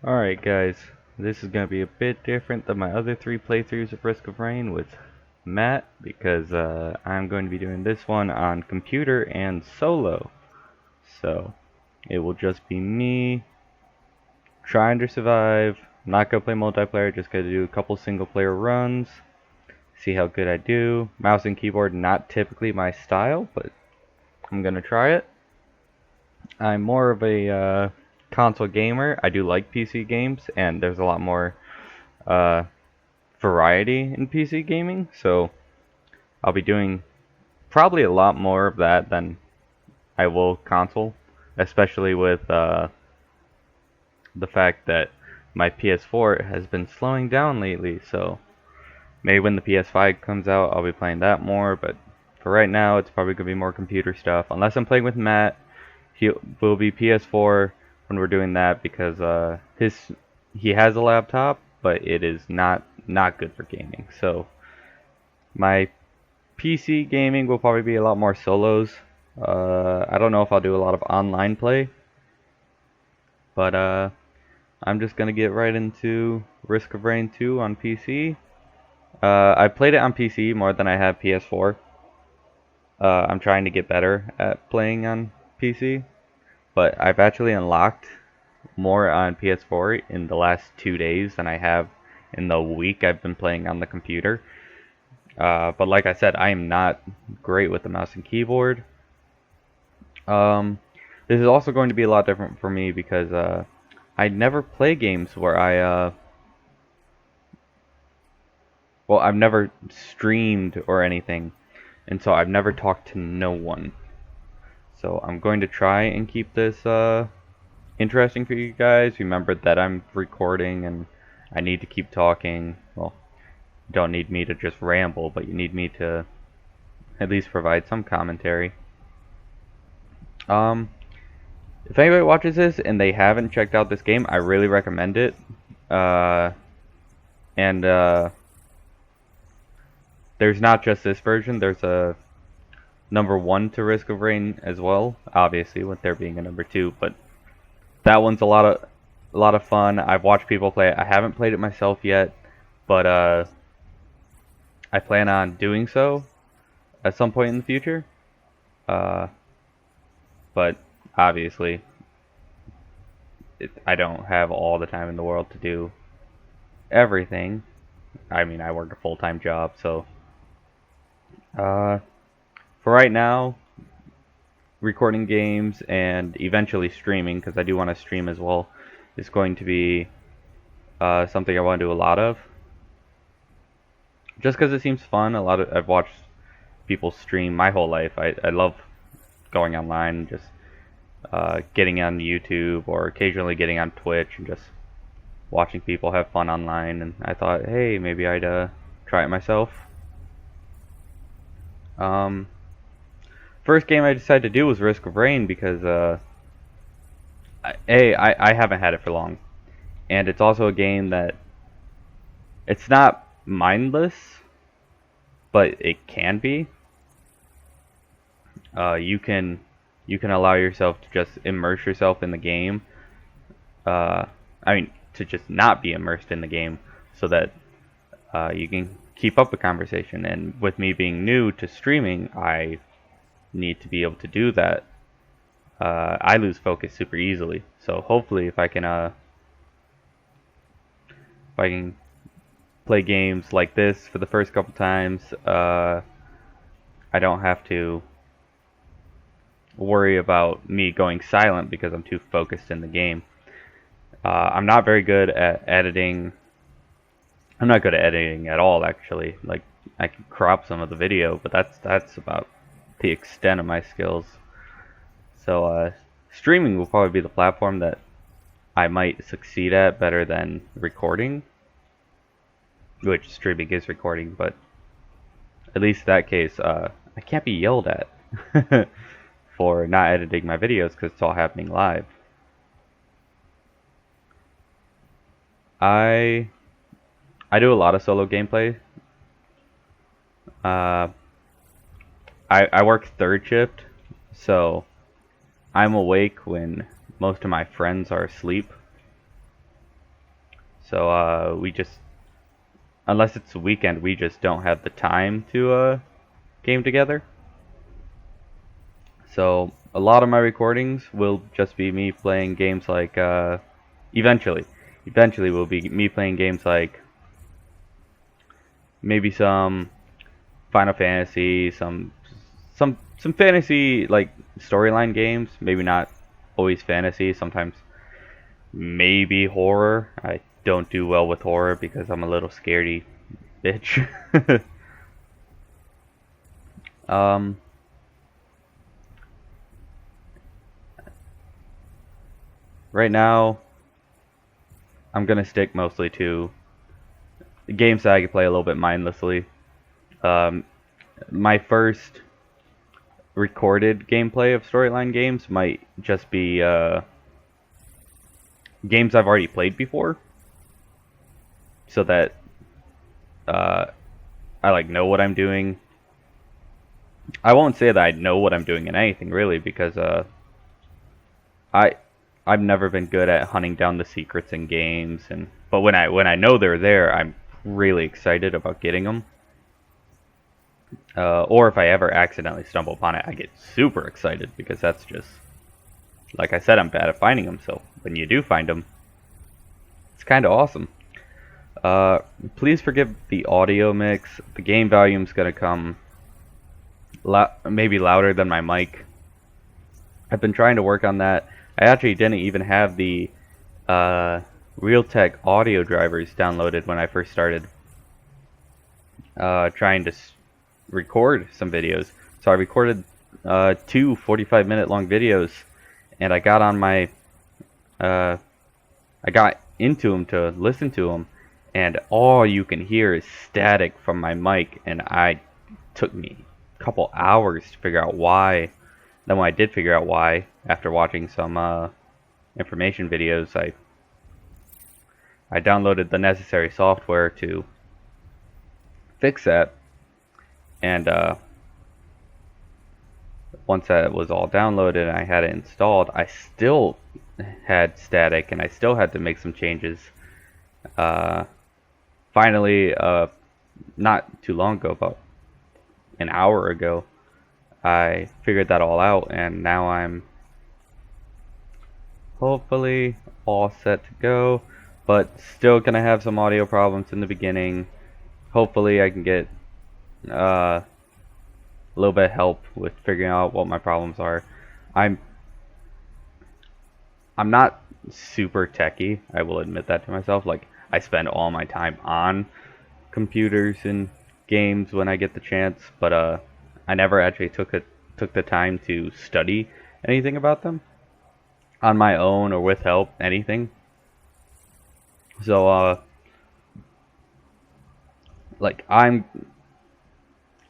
Alright guys, this is going to be a bit different than my other 3 playthroughs of Risk of Rain with Matt because I'm going to be doing this one on computer and solo. So it will just be me trying to survive. I'm not going to play multiplayer, just going to do a couple single player runs, see how good I do. Mouse and keyboard not typically my style, but I'm going to try it. I'm more of a console gamer. I do like PC games, and there's a lot more uh, variety in PC gaming, so I'll be doing probably a lot more of that than I will console, especially with the fact that my PS4 has been slowing down lately, so maybe when the PS5 comes out I'll be playing that more, but for right now it's probably going to be more computer stuff, unless I'm playing with Matt. He will be PS4 when we're doing that because he has a laptop, but it is not good for gaming. So my PC gaming will probably be a lot more solos. I don't know if I'll do a lot of online play, but I'm just gonna get right into Risk of Rain 2 on PC. I played it on PC more than I have PS4. I'm trying to get better at playing on PC, but I've actually unlocked more on PS4 in the last 2 days than I have in the week I've been playing on the computer. But like I said, I am not great with the mouse and keyboard. Um, this is also going to be a lot different for me because I never play games where well, I've never streamed or anything, and so I've never talked to no one. So I'm going to try and keep this interesting for you guys. Remember that I'm recording and I need to keep talking. Well, you don't need me to just ramble, but you need me to at least provide some commentary. Um, if anybody watches this and they haven't checked out this game, I really recommend it. Uh, and there's not just this version. There's a number 1 to Risk of Rain as well. Obviously, with there being a number 2, but that one's a lot of fun. I've watched people play it. I haven't played it myself yet, but I plan on doing so at some point in the future. Uh, but obviously, I don't have all the time in the world to do everything. I mean, I work a full-time job, so uh, for right now, recording games and eventually streaming, because I do want to stream as well, is going to be something I want to do a lot of. Just because it seems fun. I've watched people stream my whole life. I love going online, just getting on YouTube or occasionally getting on Twitch and just watching people have fun online. And I thought, hey, maybe I'd try it myself. Um, First game I decided to do was Risk of Rain because I haven't had it for long, and it's also a game that it's not mindless, but it can be. You can allow yourself to just immerse yourself in the game. Uh, I mean, to just not be immersed in the game, so that you can keep up a conversation. And with me being new to streaming, I need to be able to do that. I lose focus super easily, so hopefully, if I can play games like this for the first couple times, I don't have to worry about me going silent because I'm too focused in the game. I'm not very good at editing. I'm not good at editing at all, actually. Like, I can crop some of the video, but that's about the extent of my skills. So streaming will probably be the platform that I might succeed at better than recording, which streaming is recording, but at least in that case, I can't be yelled at for not editing my videos because it's all happening live. I I do a lot of solo gameplay. Uh, I work third shift, so I'm awake when most of my friends are asleep. So we just, unless it's a weekend, we just don't have the time to game together. So a lot of my recordings will just be me playing games like eventually will be me playing games like maybe some Final Fantasy, some fantasy like storyline games, maybe not always fantasy, sometimes maybe horror. I don't do well with horror because I'm a little scaredy bitch. um right now I'm gonna stick mostly to games that I can play a little bit mindlessly. Um, my first recorded gameplay of storyline games might just be games I've already played before, so that uh, I like know what I'm doing. I won't say that I know what I'm doing in anything really, because I I've never been good at hunting down the secrets in games, and but when I know they're there, I'm really excited about getting them. Or if I ever accidentally stumble upon it, I get super excited because that's just, like I said, I'm bad at finding them. So when you do find them, it's kind of awesome. Please forgive the audio mix. The game volume's gonna come maybe louder than my mic. I've been trying to work on that. I actually didn't even have the Realtek audio drivers downloaded when I first started trying to record some videos. So I recorded two 45-minute long videos, and I got on my I got into them to listen to them, and all you can hear is static from my mic, and I took me a couple hours to figure out why. Then when I did figure out why, after watching some information videos, I downloaded the necessary software to fix that, and once that was all downloaded and I had it installed, I still had static, and I still had to make some changes. Finally, not too long ago, about an hour ago, I figured that all out, and now I'm hopefully all set to go, but still gonna have some audio problems in the beginning. Hopefully I can get a little bit of help with figuring out what my problems are. I'm not super techy, I will admit that to myself. Like, I spend all my time on computers and games when I get the chance, but I never actually took the time to study anything about them on my own or with help, anything. So like I'm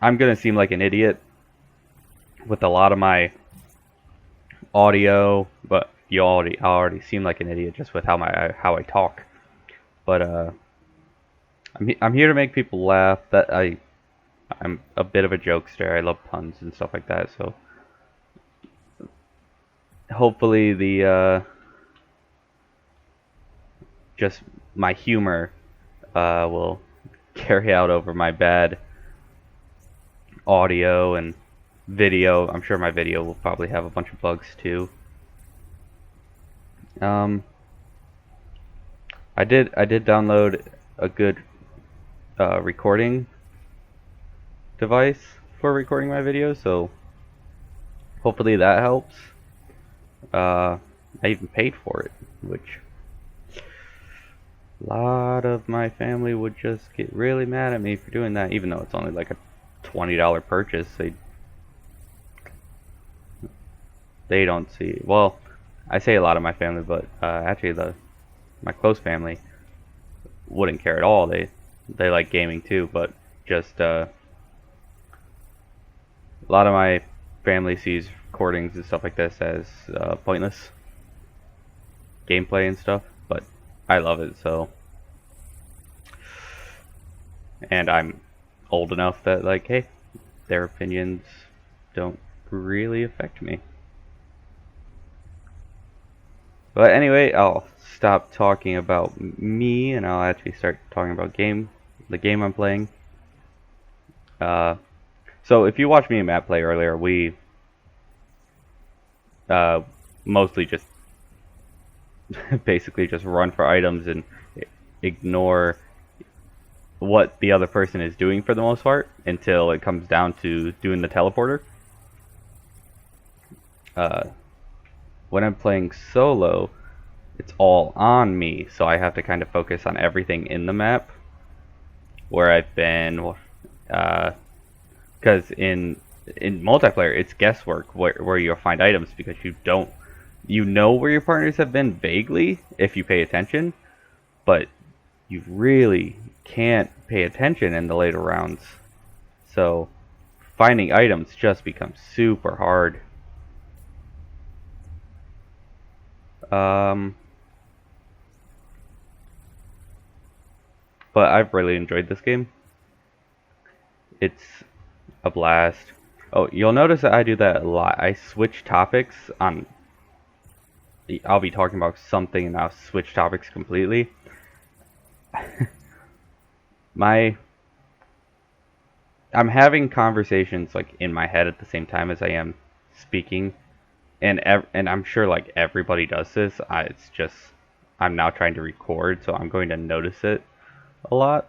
gonna seem like an idiot with a lot of my audio, but I already seem like an idiot just with how I talk. But I'm here to make people laugh. I'm a bit of a jokester. I love puns and stuff like that. So hopefully the just my humor will carry out over my bad audio and video. I'm sure my video will probably have a bunch of bugs too. I did download a good recording device for recording my videos, so hopefully that helps. I even paid for it, which a lot of my family would just get really mad at me for doing that, even though it's only like a $20 purchase. They don't see, well, I say a lot of my family, but actually my close family wouldn't care at all. They like gaming too, but just a lot of my family sees recordings and stuff like this as pointless gameplay and stuff, but I love it. So, and I'm old enough that, like, hey, their opinions don't really affect me. But anyway, I'll stop talking about me, and I'll actually start talking about the game I'm playing. So if you watched me and Matt play earlier, we mostly just basically just run for items and ignore what the other person is doing for the most part until it comes down to doing the teleporter. When I'm playing solo, it's all on me, so I have to kind of focus on everything in the map. Where I've been, because in multiplayer, it's guesswork where you'll find items because you know where your partners have been vaguely if you pay attention, but you really can't pay attention in the later rounds. So finding items just becomes super hard. But I've really enjoyed this game. It's a blast. Oh, you'll notice that I do that a lot. I switch topics on... I'll be talking about something and I'll switch topics completely. I'm having conversations like in my head at the same time as I am speaking, and I'm sure like everybody does this. It's just I'm now trying to record, so I'm going to notice it a lot,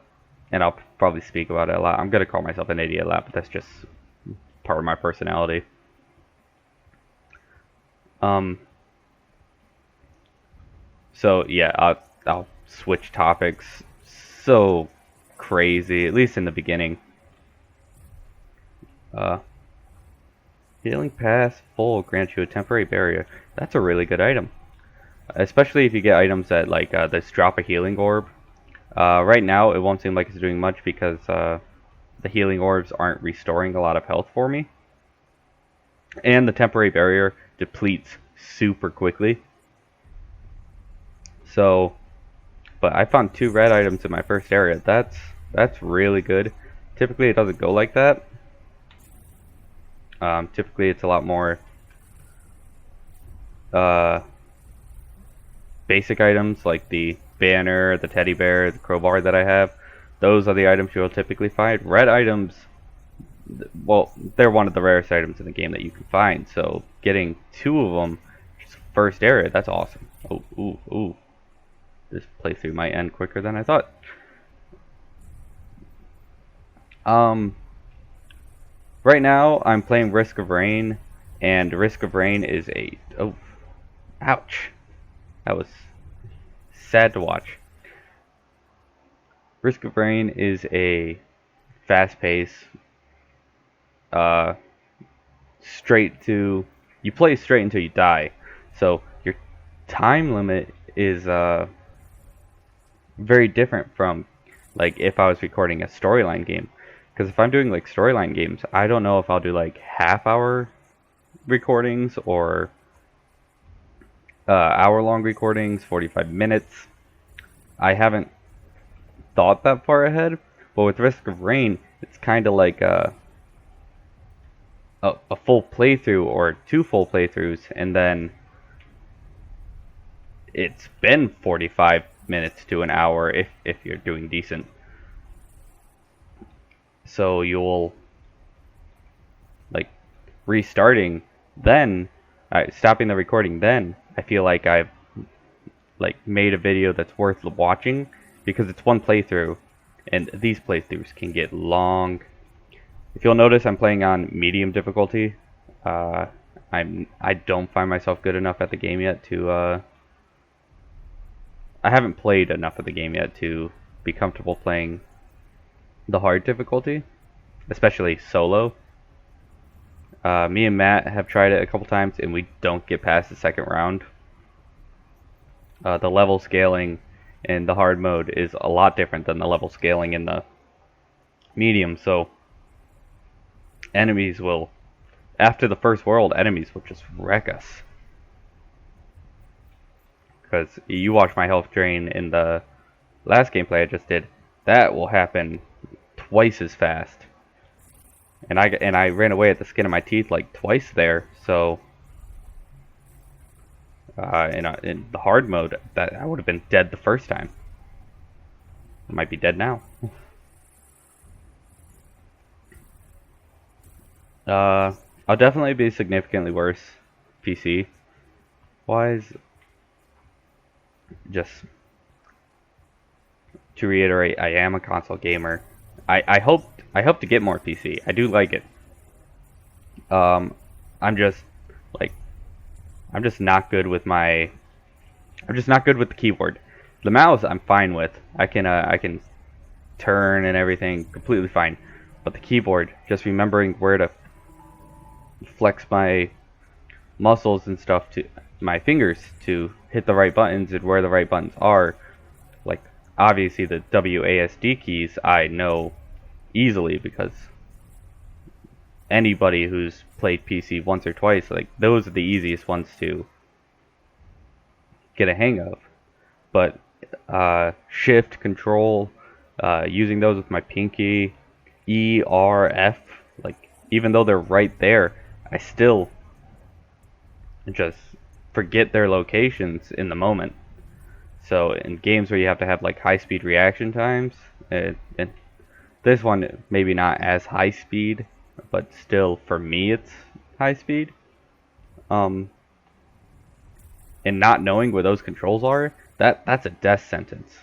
and I'll probably speak about it a lot. I'm gonna call myself an idiot a lot, but that's just part of my personality. So yeah, I'll switch topics so crazy, at least in the beginning. Healing Pass Full grants you a temporary barrier. That's a really good item, especially if you get items that like this drop a healing orb. Right now, it won't seem like it's doing much because the healing orbs aren't restoring a lot of health for me. And the temporary barrier depletes super quickly. So, but I found 2 red items in my first area. That's really good. Typically, it doesn't go like that. Typically, it's a lot more basic items like the banner, the teddy bear, the crowbar that I have. Those are the items you'll typically find. Red items, well, they're one of the rarest items in the game that you can find. So getting 2 of them, just first area, that's awesome. Oh, ooh, ooh. This playthrough might end quicker than I thought. Right now, I'm playing Risk of Rain, and Risk of Rain is a... Oh, ouch. That was sad to watch. Risk of Rain is a fast-paced, straight to... You play straight until you die. So your time limit is very different from like if I was recording a storyline game. Because if I'm doing like storyline games, I don't know if I'll do like half-hour recordings or hour-long recordings, 45 minutes. I haven't thought that far ahead, but with Risk of Rain, it's kind of like a full playthrough or 2 full playthroughs, and then it's been 45 minutes to an hour if you're doing decent. So you'll like restarting, then stopping the recording, then I feel like I've like made a video that's worth watching because it's one playthrough, and these playthroughs can get long. If you'll notice, I'm playing on medium difficulty. I don't find myself good enough at the game yet to I haven't played enough of the game yet to be comfortable playing the hard difficulty, especially solo. Me and Matt have tried it a couple times and we don't get past the second round. The level scaling in the hard mode is a lot different than the level scaling in the medium, so enemies will, after the first world, enemies will just wreck us. Because you watch my health drain in the last gameplay I just did, that will happen twice as fast. And I ran away at the skin of my teeth like twice there, so in the hard mode, that I would have been dead the first time. I might be dead now. I'll definitely be significantly worse PC wise. Just to reiterate, I am a console gamer. I hope to get more PC. I do like it. Um, I'm just like I'm just not good with my I'm just not good with the keyboard. The mouse I'm fine with. I can turn and everything completely fine. But the keyboard, just remembering where to flex my muscles and stuff to my fingers to hit the right buttons and where the right buttons are. Like obviously the WASD keys I know easily because anybody who's played PC once or twice, like those are the easiest ones to get a hang of. But shift, control, using those with my pinky, E, R, F, like even though they're right there, I still just forget their locations in the moment. So in games where you have to have like high speed reaction times, and this one maybe not as high speed, but still for me it's high speed. Um, and not knowing where those controls are, that's a death sentence.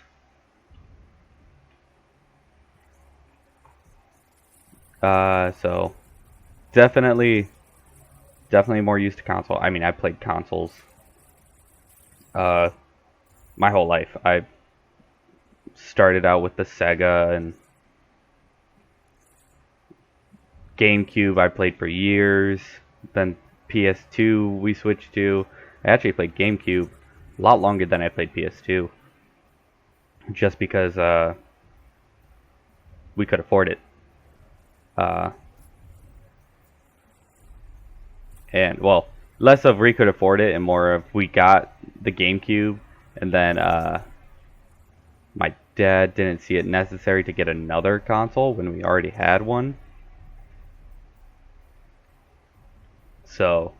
So definitely, definitely more used to console. I mean, I played consoles uh, my whole life. I started out with the Sega and GameCube. I played for years. Then PS2 we switched to. I actually played GameCube a lot longer than I played PS2, just because we could afford it. Uh, and well, less of we could afford it and more of we got the GameCube, and then my dad didn't see it necessary to get another console when we already had one. So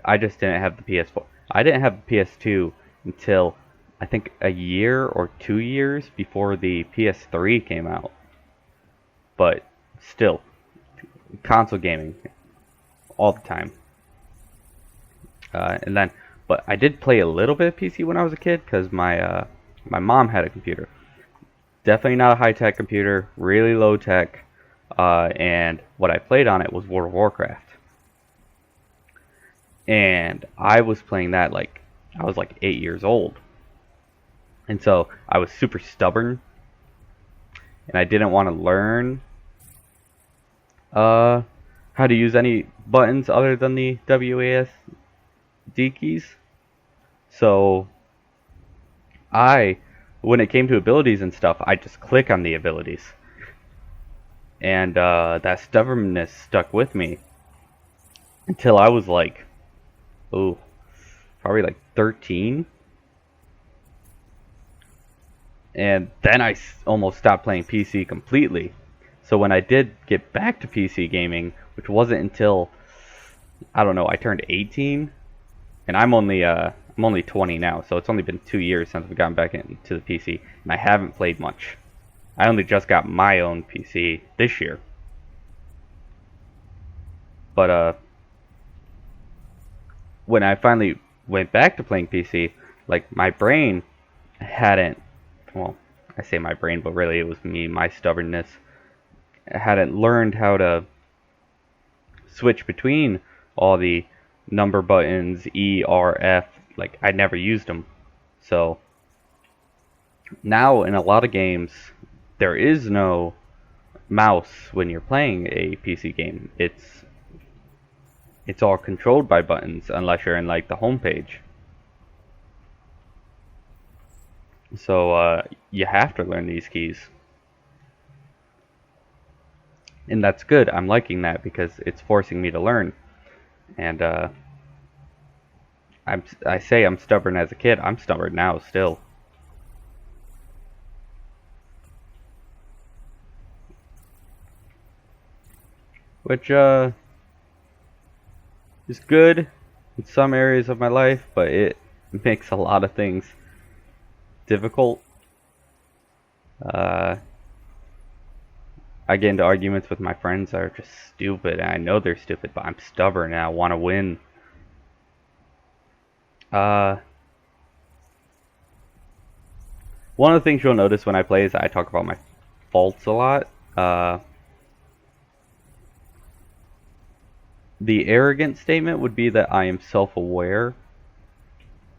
I just didn't have the PS4. I didn't have the PS2 until I think a year or 2 years before the PS3 came out. But still, console gaming all the time. And then, but I did play a little bit of PC when I was a kid because my mom had a computer. Definitely not a high tech computer, really low tech. And what I played on it was World of Warcraft. And I was playing that like I was like 8 years old. And so I was super stubborn and I didn't want to learn uh, how to use any buttons other than the WASD keys. So when it came to abilities and stuff, I just click on the abilities. And that stubbornness stuck with me until I was like, oh, probably like 13. And then I almost stopped playing PC completely. So when I did get back to PC gaming, which wasn't until I don't know, I turned 18, and I'm only 20 now, so it's only been 2 years since we've gotten back into the PC, and I haven't played much. I only just got my own PC this year, but when I finally went back to playing PC, like my brain hadn't, well, I say my brain, but really it was me, my stubbornness, hadn't learned how to switch between all the number buttons, E, R, F. Like I never used them. So now in a lot of games, there is no mouse when you're playing a PC game. It's all controlled by buttons unless you're in like the home page. So you have to learn these keys. And that's good. I'm liking that because it's forcing me to learn. And I say I'm stubborn as a kid. I'm stubborn now still. Which is good in some areas of my life, but it makes a lot of things difficult. I get into arguments with my friends that are just stupid, and I know they're stupid, but I'm stubborn and I want to win. One of the things you'll notice when I play is I talk about my faults a lot. The arrogant statement would be that I am self-aware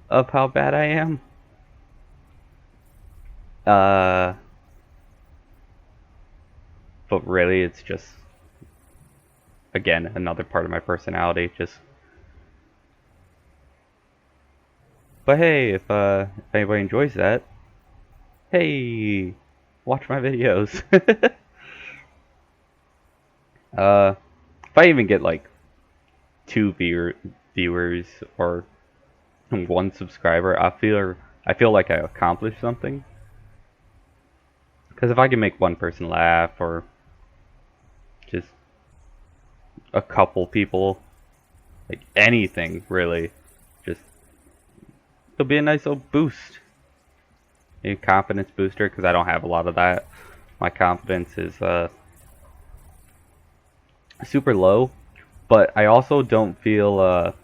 of how bad I am. But really, it's just, again, another part of my personality. But hey, if anybody enjoys that, hey, watch my videos. If I even get like 2 viewers or 1 subscriber, I feel like I accomplished something. Because if I can make 1 person laugh, or just a couple people, like anything really, just it'll be a nice little boost, a confidence booster. Because I don't have a lot of that. My confidence is super low, but I also don't feel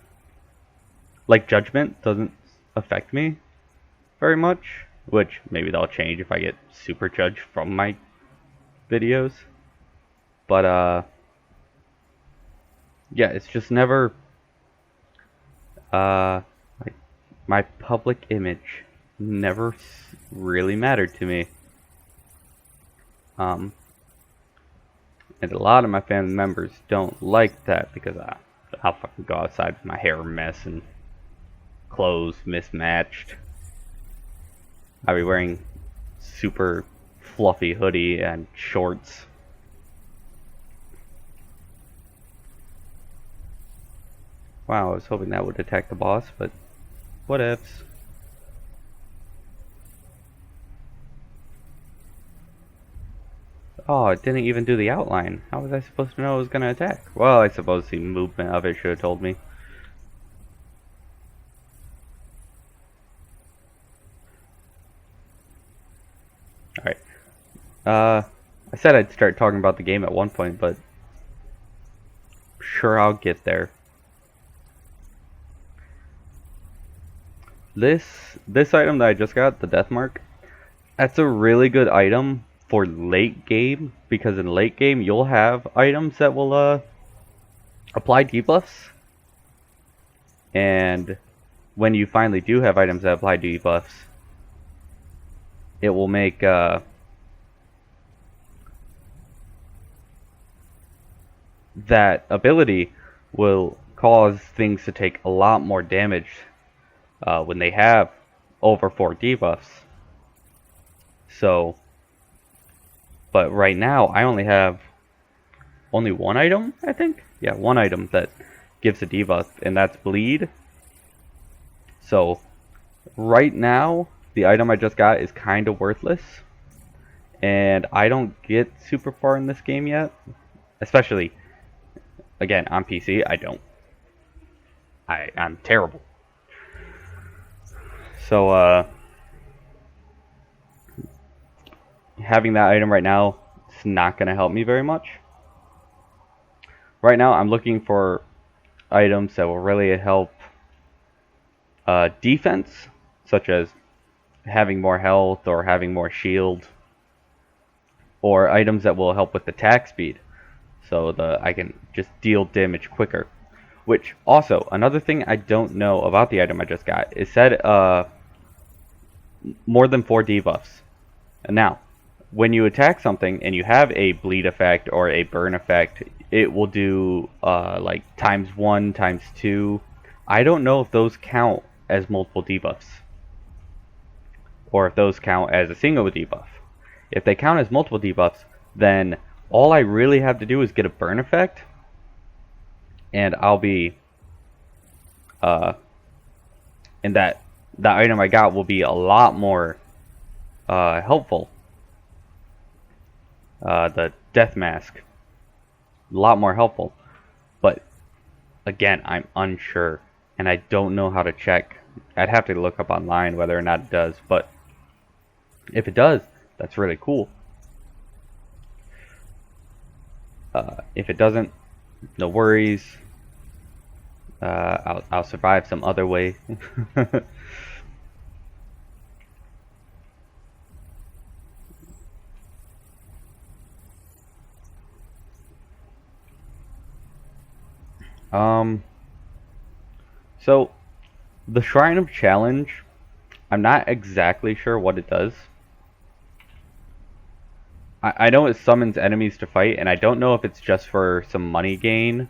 like judgment doesn't affect me very much, which maybe that'll change if I get super judged from my videos. But yeah, it's just never like, my public image never really mattered to me. And a lot of my family members don't like that, because I'll fucking go outside with my hair a mess and clothes mismatched. I'll be wearing super fluffy hoodie and shorts. Wow, I was hoping that would attack the boss, but whatevs. Oh, it didn't even do the outline. How was I supposed to know it was going to attack? Well, I suppose the movement of it should have told me. Alright. I said I'd start talking about the game at one point, but sure, I'll get there. This item that I just got, the Death Mark, that's a really good item for late game, because in late game you'll have items that will apply debuffs, and when you finally do have items that apply debuffs, it will make that ability will cause things to take a lot more damage when they have over 4 debuffs. So, but right now I only have only 1 item, I think? Yeah, 1 item that gives a debuff, and that's Bleed. So, right now, the item I just got is kind of worthless. And I don't get super far in this game yet. Especially, again, on PC, I don't. I'm terrible. So, having that item right now is not going to help me very much. Right now, I'm looking for items that will really help defense, such as having more health or having more shield, or items that will help with attack speed, so I can just deal damage quicker. Which, also, another thing I don't know about the item I just got, it said more than 4 debuffs. And now, when you attack something and you have a bleed effect or a burn effect, it will do like ×1, ×2. I don't know if those count as multiple debuffs, or if those count as a single debuff. If they count as multiple debuffs, then all I really have to do is get a burn effect, and I'll be and that item I got will be a lot more helpful. The Death Mask, a lot more helpful. But Again, I'm unsure, and I don't know how to check. I'd have to look up online whether or not it does, but if it does, that's really cool. If it doesn't, no worries. I'll survive some other way. So the Shrine of Challenge, I'm not exactly sure what it does. I know it summons enemies to fight, and I don't know if it's just for some money gain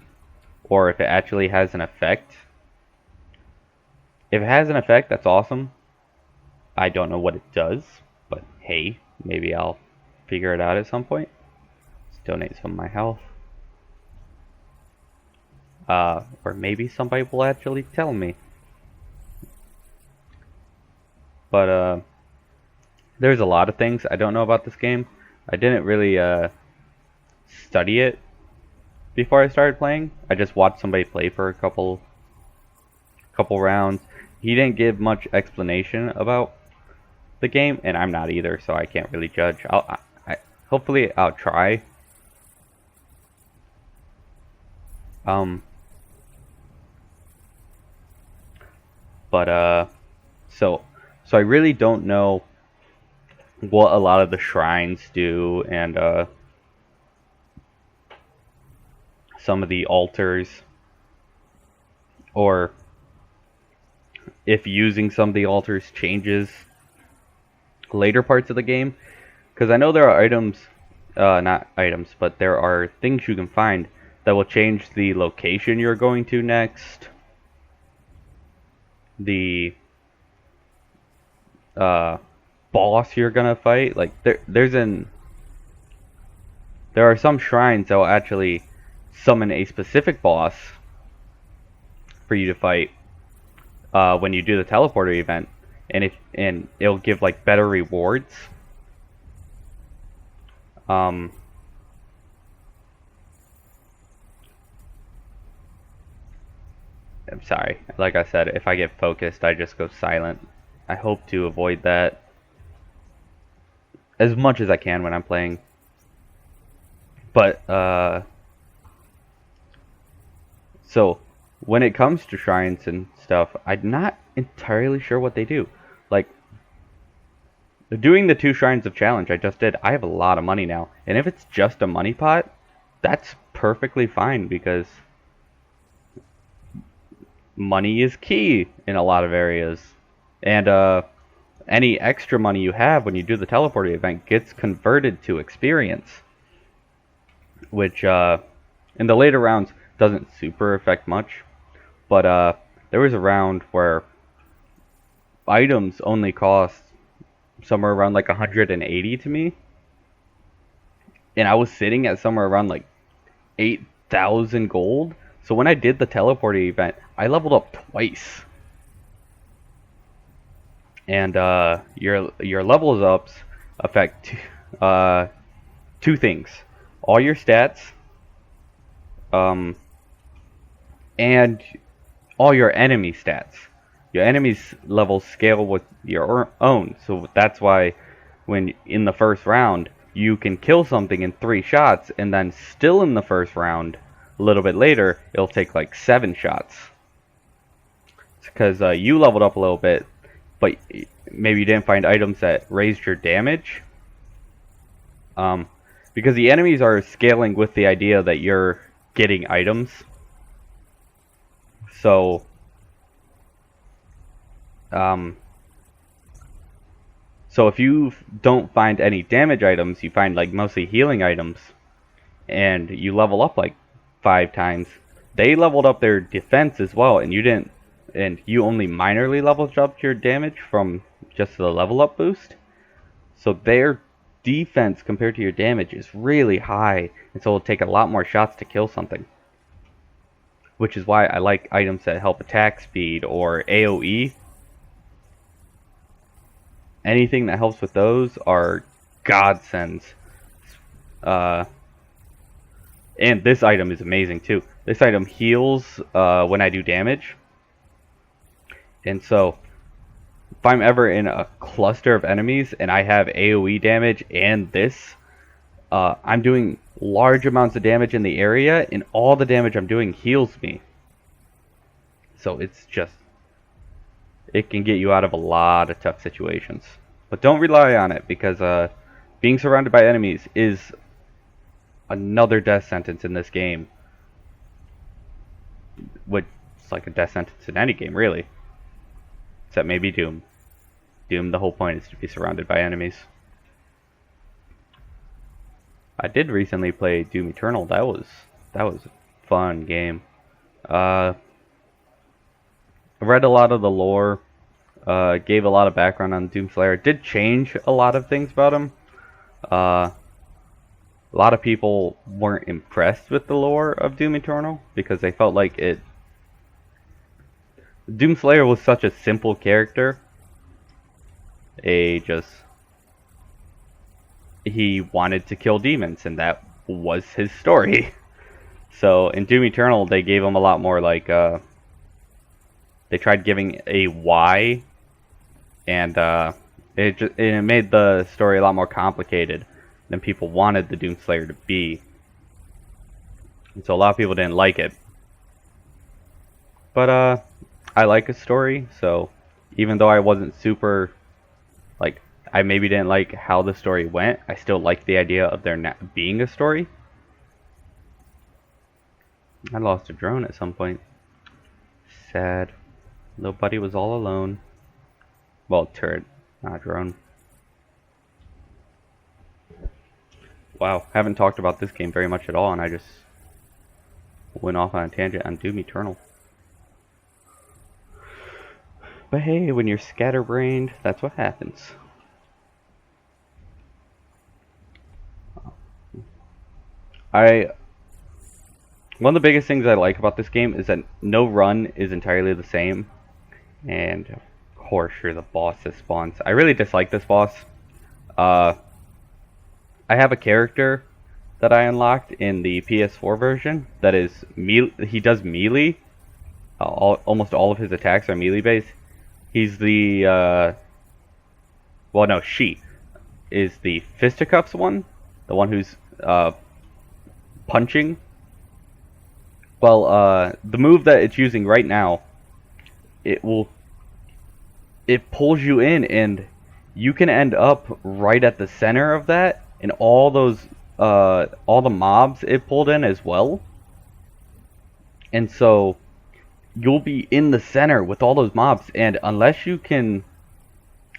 or if it actually has an effect. If it has an effect, that's awesome. I don't know what it does, but hey, maybe I'll figure it out at some point. Let's donate some of my health. Or maybe somebody will actually tell me. But, there's a lot of things I don't know about this game. I didn't really, study it before I started playing. I just watched somebody play for a couple rounds. He didn't give much explanation about the game, and I'm not either, so I can't really judge. Hopefully I'll try. So I really don't know what a lot of the shrines do, and some of the altars, or if using some of the altars changes later parts of the game, because I know there are items, not items, but there are things you can find that will change the location you're going to next, the boss you're gonna fight. Like there are some shrines that will actually summon a specific boss for you to fight when you do the teleporter event, and it'll give like better rewards. I'm sorry, like I said, if I get focused, I just go silent. I hope to avoid that as much as I can when I'm playing. But, so when it comes to shrines and stuff, I'm not entirely sure what they do. Like, doing the 2 Shrines of Challenge I just did, I have a lot of money now. And if it's just a money pot, that's perfectly fine, because money is key in a lot of areas. And any extra money you have when you do the teleporter event gets converted to experience, which in the later rounds doesn't super affect much. But there was a round where items only cost somewhere around like 180 to me, and I was sitting at somewhere around like 8,000 gold. So when I did the teleporter event, I leveled up twice. And your levels ups affect 2 things: all your stats, and all your enemy stats. Your enemy's levels scale with your own, so that's why when in the first round you can kill something in 3 shots, and then still in the first round, a little bit later, it'll take like 7 shots. It's because you leveled up a little bit, but maybe you didn't find items that raised your damage. Because the enemies are scaling with the idea that you're getting items. So, so if you don't find any damage items, you find like mostly healing items, and you level up like 5 times. They leveled up their defense as well, and you didn't, and you only minorly leveled up your damage from just the level up boost. So their defense compared to your damage is really high, and so it'll take a lot more shots to kill something. Which is why I like items that help attack speed or AoE. Anything that helps with those are godsends. And this item is amazing too. This item heals when I do damage. And so, if I'm ever in a cluster of enemies and I have AoE damage and this, I'm doing large amounts of damage in the area, and all the damage I'm doing heals me. So it's just, it can get you out of a lot of tough situations. But don't rely on it, because being surrounded by enemies is another death sentence in this game. Which is like a death sentence in any game, really. Except maybe Doom. Doom, the whole point is to be surrounded by enemies. I did recently play Doom Eternal. That was a fun game. I read a lot of the lore, gave a lot of background on Doomslayer. Did change a lot of things about him. A lot of people weren't impressed with the lore of Doom Eternal because they felt like Doomslayer was such a simple character. He wanted to kill demons, and that was his story. So in Doom Eternal, they gave him a lot more like they tried giving a why, and it made the story a lot more complicated than people wanted the Doomslayer to be. And so a lot of people didn't like it. But I like his story, so even though I wasn't super, like, I maybe didn't like how the story went, I still liked the idea of there not being a story. I lost a drone at some point. Sad. Nobody was all alone. Well, turret, not drone. Wow, haven't talked about this game very much at all, and I just went off on a tangent on Doom Eternal. But hey, when you're scatterbrained, that's what happens. One of the biggest things I like about this game is that no run is entirely the same. And of course, you're the boss that spawns. I really dislike this boss. I have a character that I unlocked in the PS4 version that is he does melee. Almost all of his attacks are melee based. He's the well, no, she is the fisticuffs one, the one who's punching. Well, the move that it's using right now, it pulls you in, and you can end up right at the center of that, and all the mobs it pulled in as well. And so you'll be in the center with all those mobs, and unless you have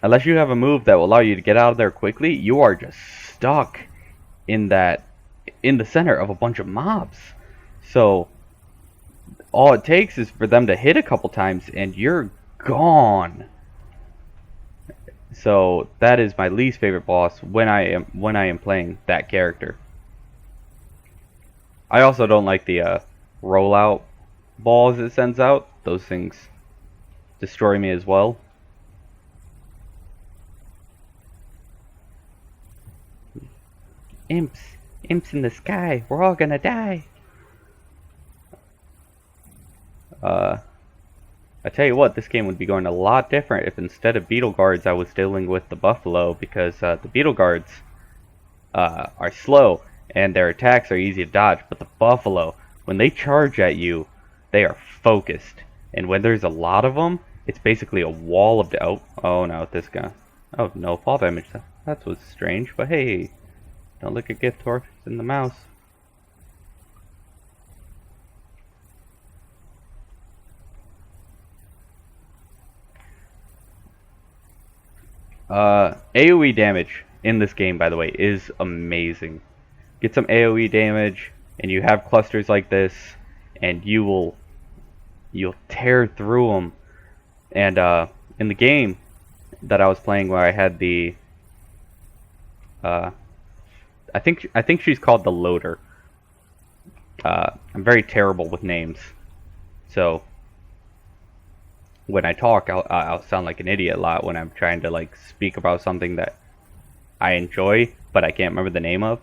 a move that will allow you to get out of there quickly, you are just stuck in the center of a bunch of mobs. So all it takes is for them to hit a couple times and you're gone. So that is my least favorite boss when I am playing that character. I also don't like the rollout balls it sends out. Those things destroy me as well. Imps in the sky. We're all gonna die. I tell you what, this game would be going a lot different if instead of beetle guards I was dealing with the buffalo, because the beetle guards are slow and their attacks are easy to dodge, but the buffalo, when they charge at you, they are focused, and when there's a lot of them, it's basically a wall of oh no, this guy. Oh no, fall damage. That was strange, but hey, don't look at gift horse in the mouse. AoE damage in this game, by the way, is amazing. Get some AoE damage, and you have clusters like this, and you'll tear through them. And in the game that I was playing, where I had the I think she's called the Loader. I'm very terrible with names, so when I talk, I'll sound like an idiot a lot when I'm trying to like speak about something that I enjoy, but I can't remember the name of.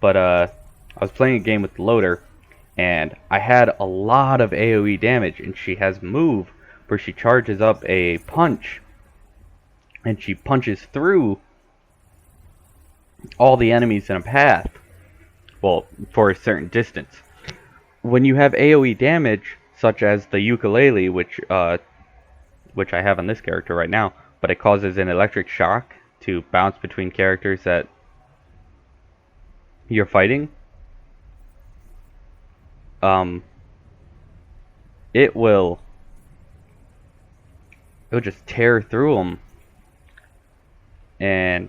But I was playing a game with Loader, and I had a lot of AoE damage, and she has move where she charges up a punch, and she punches through all the enemies in a path, well, for a certain distance. When you have AoE damage, such as the ukulele, which I have on this character right now, but it causes an electric shock to bounce between characters that you're fighting, it'll just tear through them. And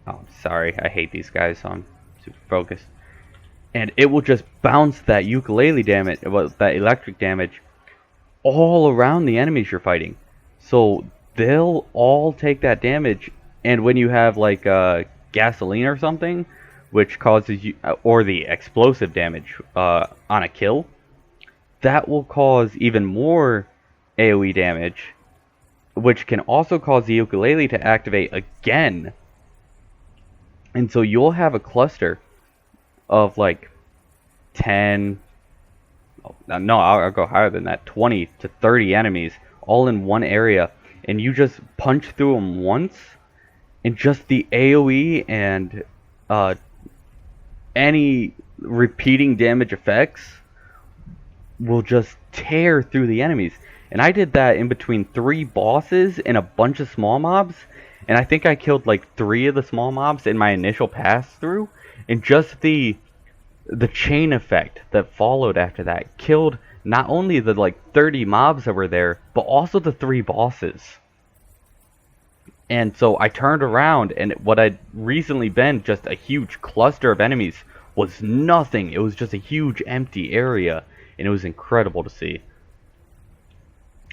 oh, sorry, I hate these guys, so I'm super focused. And it will just bounce that ukulele damage, well, that electric damage, all around the enemies you're fighting. So they'll all take that damage, and when you have like gasoline or something, which causes you, or the explosive damage on a kill, that will cause even more AoE damage, which can also cause the ukulele to activate again. And so you'll have a cluster of like 10, no, I'll go higher than that, 20 to 30 enemies all in one area, and you just punch through them once, and just the AoE and any repeating damage effects will just tear through the enemies. And I did that in between 3 bosses and a bunch of small mobs, and I think I killed like 3 of the small mobs in my initial pass through, and just the chain effect that followed after that killed not only the like 30 mobs that were there, but also the 3 bosses. And so I turned around, and what had recently been just a huge cluster of enemies was nothing. It was just a huge empty area, and it was incredible to see.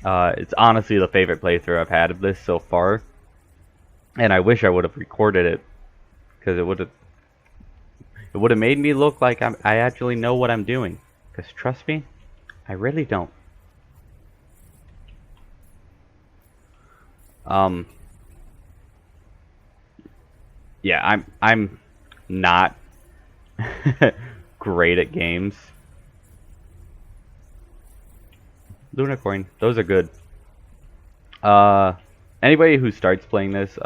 It's honestly the favorite playthrough I've had of this so far, and I wish I would have recorded it, because it would have made me look like I actually know what I'm doing. Because trust me, I really don't. Yeah, I'm not great at games. Lunacoin, those are good. Anybody who starts playing this,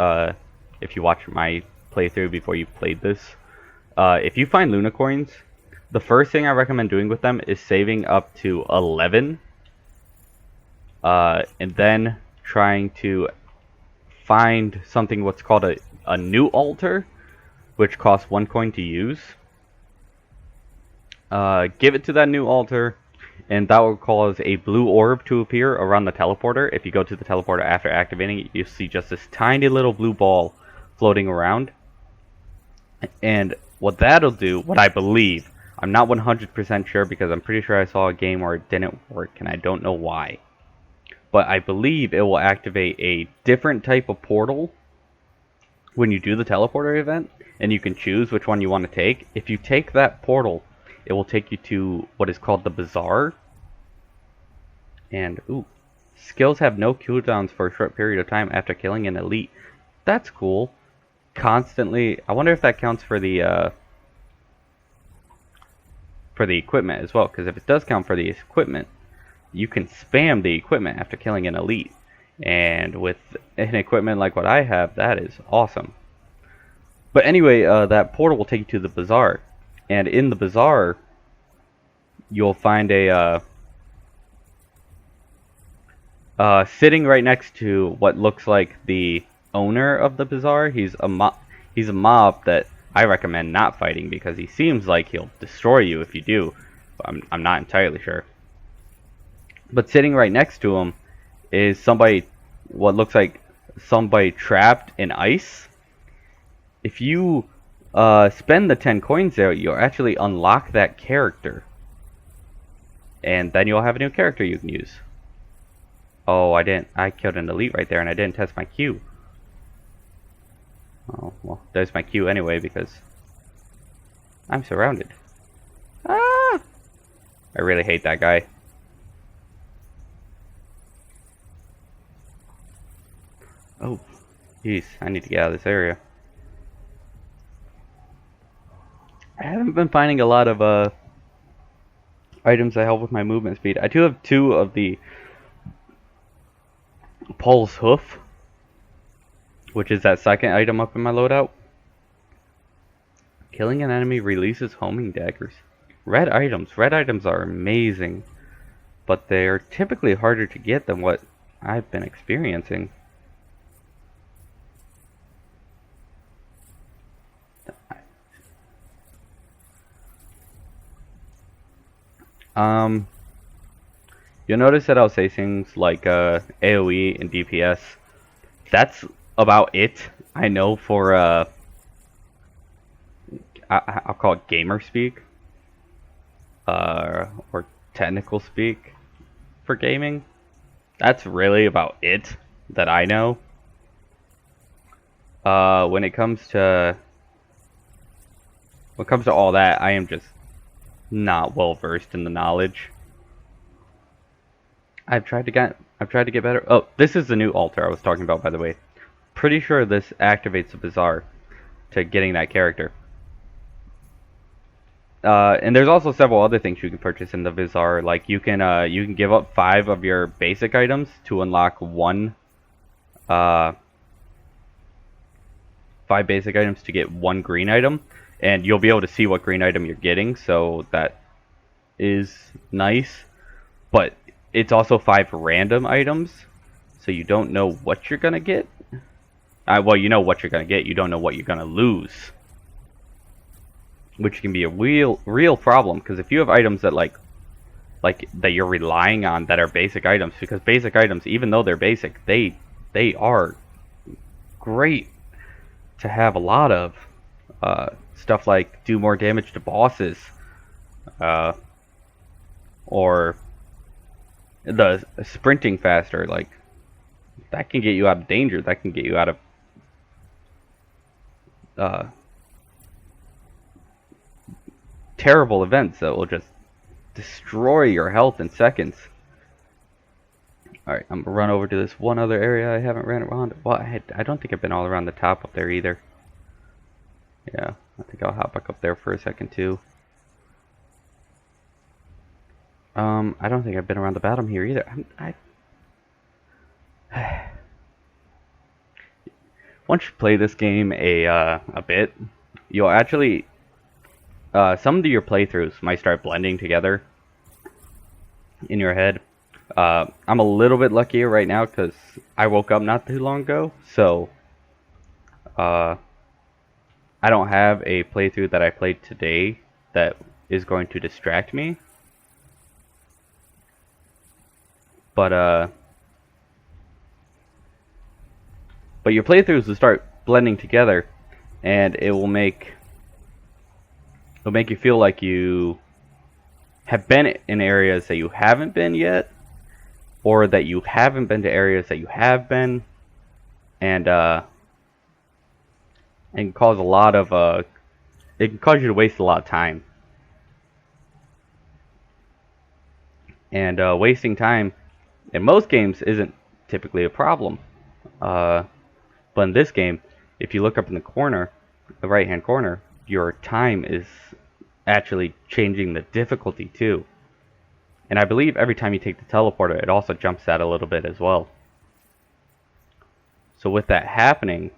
if you watch my playthrough before you played this, if you find Lunacoins, the first thing I recommend doing with them is saving up to 11, and then trying to find something what's called a new altar, which costs 1 coin to use. Give it to that new altar, and that will cause a blue orb to appear around the teleporter. If you go to the teleporter after activating it, you'll see just this tiny little blue ball floating around. And what that'll do, what I believe, I'm not 100% sure because I'm pretty sure I saw a game where it didn't work, and I don't know why. But I believe it will activate a different type of portal when you do the teleporter event, and you can choose which one you want to take. If you take that portal, it will take you to what is called the Bazaar. And, ooh, skills have no cooldowns for a short period of time after killing an elite. That's cool. Constantly, I wonder if that counts for the equipment as well, because if it does count for the equipment, you can spam the equipment after killing an elite. And with an equipment like what I have, that is awesome. But anyway, that portal will take you to the Bazaar. And in the Bazaar, you'll find a sitting right next to what looks like the owner of the Bazaar. He's a mob that I recommend not fighting because he seems like he'll destroy you if you do. But I'm not entirely sure. But sitting right next to him is somebody, what looks like somebody trapped in ice. If you spend the 10 coins there, you'll actually unlock that character. And then you'll have a new character you can use. Oh, I killed an elite right there and I didn't test my Q. Oh, well, there's my Q anyway because I'm surrounded. Ah! I really hate that guy. Oh, jeez, I need to get out of this area. I haven't been finding a lot of items that help with my movement speed. I do have 2 of the Pulse Hoof, which is that second item up in my loadout. Killing an enemy releases homing daggers. Red items. Red items are amazing, but they're typically harder to get than what I've been experiencing. You'll notice that I'll say things like AoE and DPS. That's about it. I know for I'll call it gamer speak, or technical speak for gaming. That's really about it that I know. When it comes to all that, I am just not well versed in the knowledge. I've tried to get better. Oh, this is the new altar I was talking about, by the way. Pretty sure this activates the Bazaar to getting that character. And there's also several other things you can purchase in the Bazaar. Like you can give up 5 of your basic items to unlock 5 basic items to get 1 green item, and you'll be able to see what green item you're getting. So that is nice, but it's also 5 random items, so you don't know what you're gonna get. Well, you know what you're gonna get. You don't know what you're gonna lose, which can be a real problem. Because if you have items that like that you're relying on that are basic items, because basic items, even though they're basic, they are great to have a lot of. Stuff like do more damage to bosses, or the sprinting faster, like that can get you out of danger. That can get you out of terrible events that will just destroy your health in seconds. Alright, I'm gonna run over to this one other area I haven't ran around. Well, I don't think I've been all around the top up there either. Yeah, I think I'll hop back up there for a second too. I don't think I've been around the bottom here either. Once you play this game a bit, you'll actually some of your playthroughs might start blending together in your head. I'm a little bit luckier right now because I woke up not too long ago, so I don't have a playthrough that I played today that is going to distract me. But your playthroughs will start blending together, and it'll make you feel like you have been in areas that you haven't been yet, or that you haven't been to areas that you have been, and cause a lot of it can cause you to waste a lot of time. And wasting time in most games isn't typically a problem. But in this game, if you look up in the corner, the right hand corner, your time is actually changing the difficulty too. And I believe every time you take the teleporter, it also jumps that a little bit as well. So with that happening,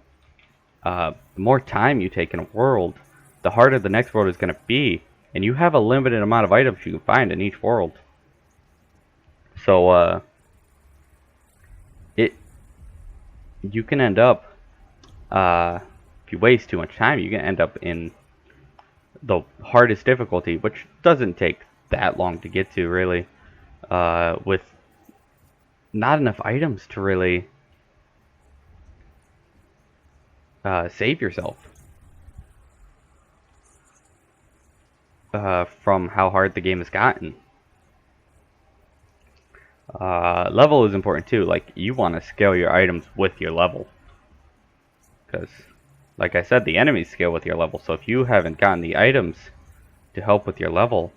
the more time you take in a world, the harder the next world is going to be. And you have a limited amount of items you can find in each world. So you can end up, if you waste too much time, you can end up in the hardest difficulty, which doesn't take that long to get to, really, with not enough items to really save yourself from how hard the game has gotten. Level is important too. Like, you want to scale your items with your level, because like I said, the enemies scale with your level. So if you haven't gotten the items to help with your level,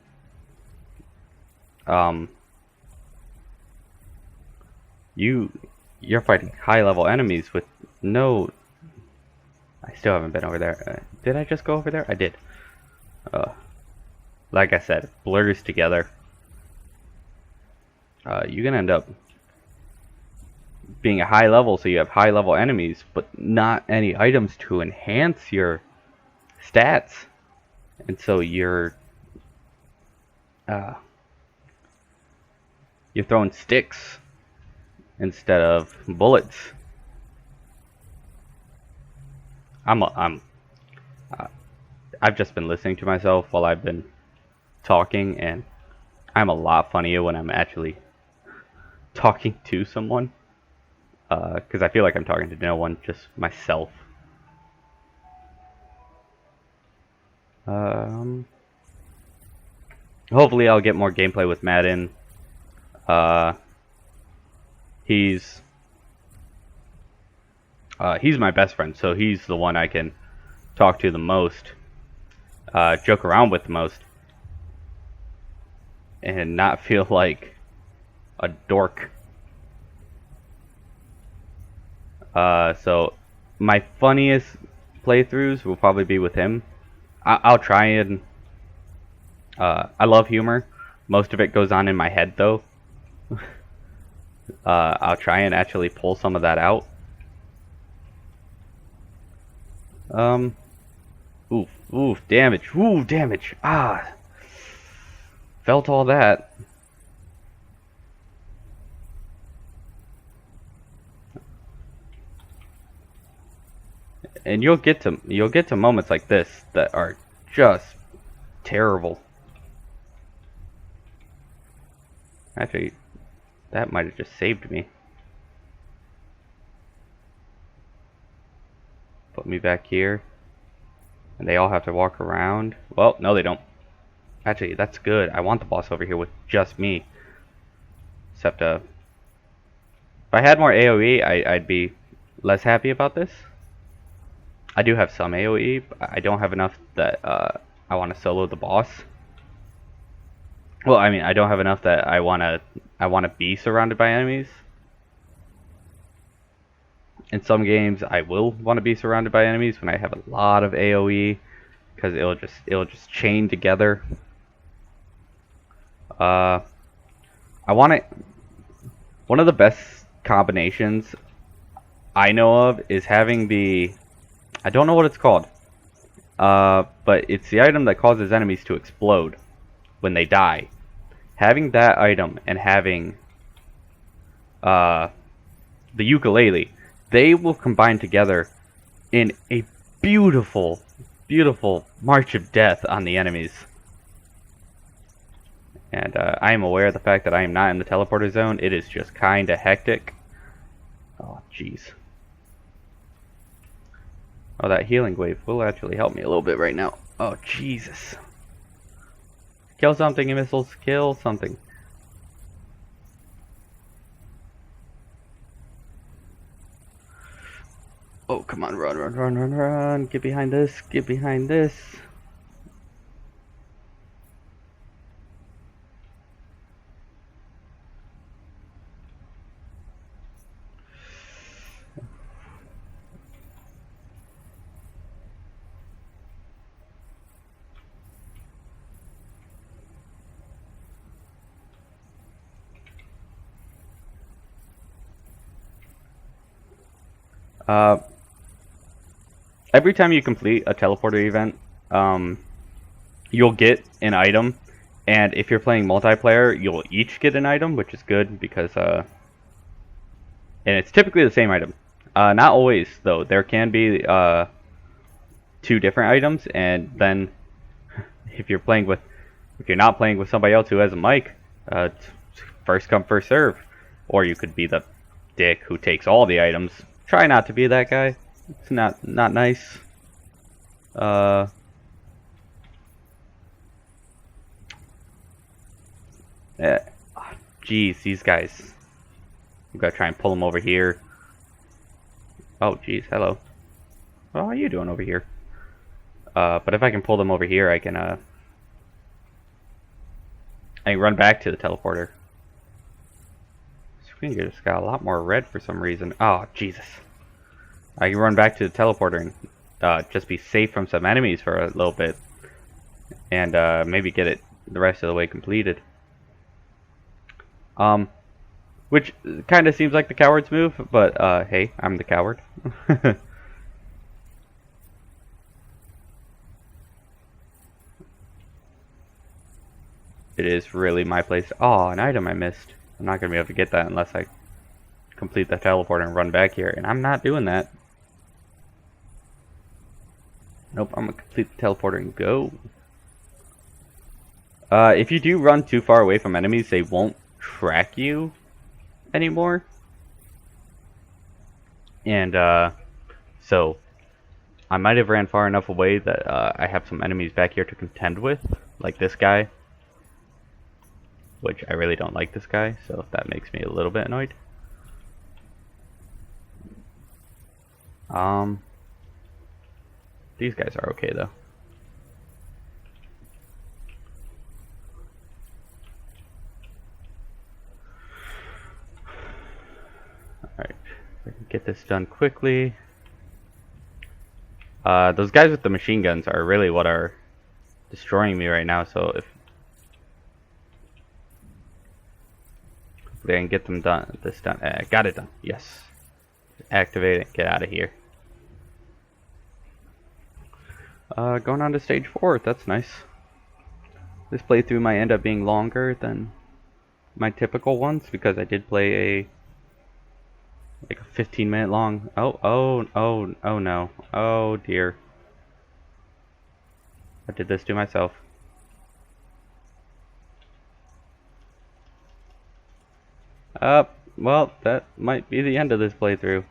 you're fighting high level enemies with no... I still haven't been over there. Did I just go over there? I did. like I said, blurs together. You can end up being a high level, so you have high level enemies, but not any items to enhance your stats, and so you're throwing sticks instead of bullets. I've just been listening to myself while I've been talking, and I'm a lot funnier when I'm actually talking to someone, because I feel like I'm talking to no one, just myself. Hopefully I'll get more gameplay with Madden. He's my best friend, so he's the one I can talk to the most, joke around with the most, and not feel like a dork. So my funniest playthroughs will probably be with him. I'll try and I love humor. Most of it goes on in my head though. I'll try and actually pull some of that out. Oof, damage. Ooh, damage. Ah. Felt all that. And you'll get to moments like this that are just terrible. Actually, that might have just saved me. Put me back here. And they all have to walk around. Well, no they don't. Actually, that's good. I want the boss over here with just me. Except, if I had more AoE, I'd be less happy about this. I do have some AoE, but I don't have enough that I want to solo the boss. Well, I mean, I don't have enough that I want to be surrounded by enemies. In some games, I will want to be surrounded by enemies when I have a lot of AoE, because it'll just chain together. I want it. One of the best combinations I know of is having the, I don't know what it's called, but it's the item that causes enemies to explode when they die. Having that item and having the ukulele, they will combine together in a beautiful, beautiful march of death on the enemies. And I am aware of the fact that I am not in the teleporter zone. It is just kinda hectic. Oh, jeez. Oh, that healing wave will actually help me a little bit right now. Oh, Jesus. Kill something, missiles. Kill something. Oh, come on. Run, run, run, run, run. Get behind this. Get behind this. Every time you complete a teleporter event, you'll get an item, and if you're playing multiplayer, you'll each get an item, which is good because, and it's typically the same item. Not always, though. There can be two different items, and then if you're not playing with somebody else who has a mic, it's first come, first serve. Or you could be the dick who takes all the items. Try not to be that guy. It's not nice. Geez, these guys. I'm gonna try and pull them over here. Oh, geez, hello. Well, how are you doing over here? But if I can pull them over here, I can run back to the teleporter. Screen just got a lot more red for some reason. Oh, Jesus. I can run back to the teleporter and just be safe from some enemies for a little bit. and maybe get it the rest of the way completed. Which kind of seems like the coward's move, but hey, I'm the coward. It is really my place. Oh, an item I missed. I'm not going to be able to get that unless I complete the teleporter and run back here, and I'm not doing that. Nope, I'm going to complete the teleporter and go. If you do run too far away from enemies, they won't track you anymore. And so I might have ran far enough away that I have some enemies back here to contend with, like this guy. Which I really don't like this guy, so that makes me a little bit annoyed. These guys are okay though. Alright, I can get this done quickly. Those guys with the machine guns are really what are destroying me right now, so if they can get them done, this done. Got it done. Yes. Activate it. Get out of here. Going on to stage 4. That's nice. This playthrough might end up being longer than my typical ones because I did play a 15-minute long. Oh no. Oh dear. I did this to myself. Well, that might be the end of this playthrough.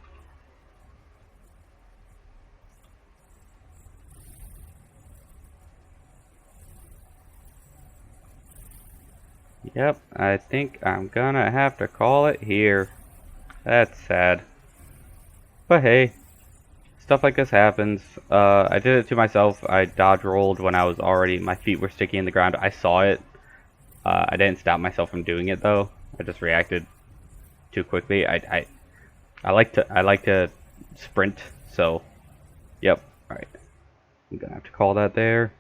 Yep, I think I'm gonna have to call it here. That's sad. But hey, stuff like this happens. I did it to myself. I dodge rolled when I was already, my feet were sticky in the ground. I saw it. I didn't stop myself from doing it though. I just reacted too quickly. I like to sprint, so yep. Alright. I'm gonna have to call that there.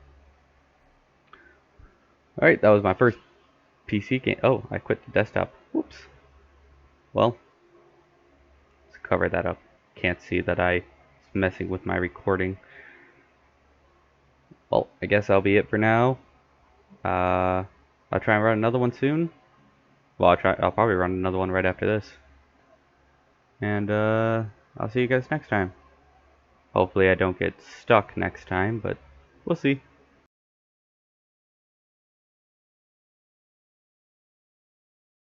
Alright, that was my first PC game. Oh, I quit the desktop. Whoops. Well, let's cover that up. Can't see that I was messing with my recording. Well, I guess that'll be it for now. I'll try and run another one soon. Well, I'll probably run another one right after this. And I'll see you guys next time. Hopefully I don't get stuck next time, but we'll see.